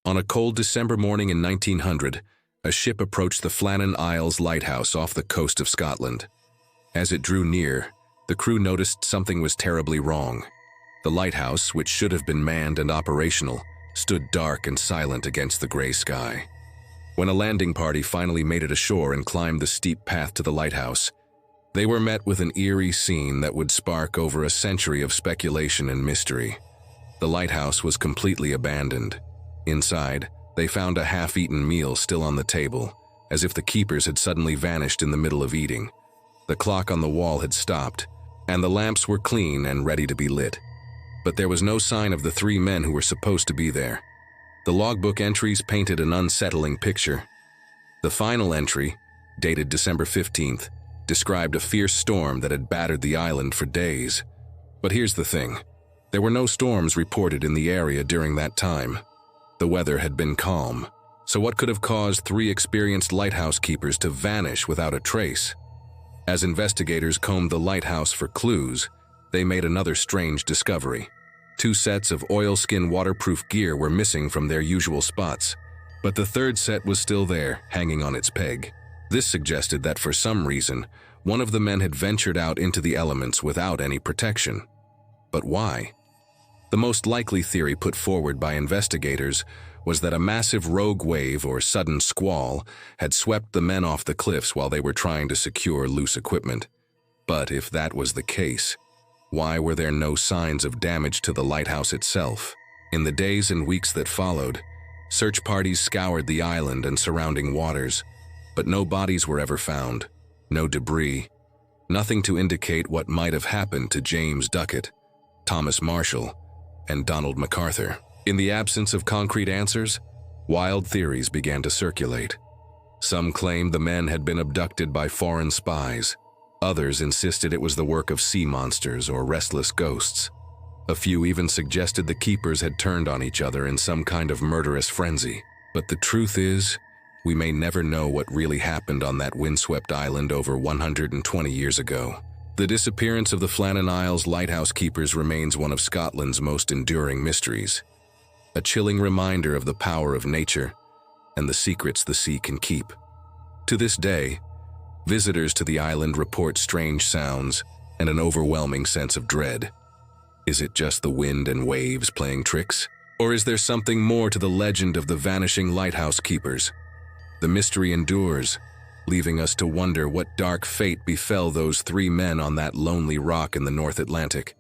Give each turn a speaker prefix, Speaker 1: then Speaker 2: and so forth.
Speaker 1: On a cold December morning in 1900, a ship approached the Flannan Isles Lighthouse off the coast of Scotland. As it drew near, the crew noticed something was terribly wrong. The lighthouse, which should have been manned and operational, stood dark and silent against the gray sky. When a landing party finally made it ashore and climbed the steep path to the lighthouse, they were met with an eerie scene that would spark over a century of speculation and mystery. The lighthouse was completely abandoned. Inside, they found a half-eaten meal still on the table, as if the keepers had suddenly vanished in the middle of eating. The clock on the wall had stopped, and the lamps were clean and ready to be lit. But there was no sign of the three men who were supposed to be there. The logbook entries painted an unsettling picture. The final entry, dated December 15th, described a fierce storm that had battered the island for days. But here's the thing. There were no storms reported in the area during that time. The weather had been calm, so what could have caused three experienced lighthouse keepers to vanish without a trace? As investigators combed the lighthouse for clues, they made another strange discovery. 2 sets of oilskin waterproof gear were missing from their usual spots, but the third set was still there, hanging on its peg. This suggested that for some reason, one of the men had ventured out into the elements without any protection. But why? The most likely theory put forward by investigators was that a massive rogue wave or sudden squall had swept the men off the cliffs while they were trying to secure loose equipment. But if that was the case, why were there no signs of damage to the lighthouse itself? In the days and weeks that followed, search parties scoured the island and surrounding waters, but no bodies were ever found, no debris, nothing to indicate what might have happened to James Duckett, Thomas Marshall, and Donald MacArthur. In the absence of concrete answers, wild theories began to circulate. Some claimed the men had been abducted by foreign spies. Others insisted it was the work of sea monsters or restless ghosts. A few even suggested the keepers had turned on each other in some kind of murderous frenzy. But the truth is, we may never know what really happened on that windswept island over 120 years ago. The disappearance of the Flannan Isles lighthouse keepers remains one of Scotland's most enduring mysteries, a chilling reminder of the power of nature and the secrets the sea can keep. To this day, visitors to the island report strange sounds and an overwhelming sense of dread. Is it just the wind and waves playing tricks? Or is there something more to the legend of the vanishing lighthouse keepers? The mystery endures, leaving us to wonder what dark fate befell those three men on that lonely rock in the North Atlantic.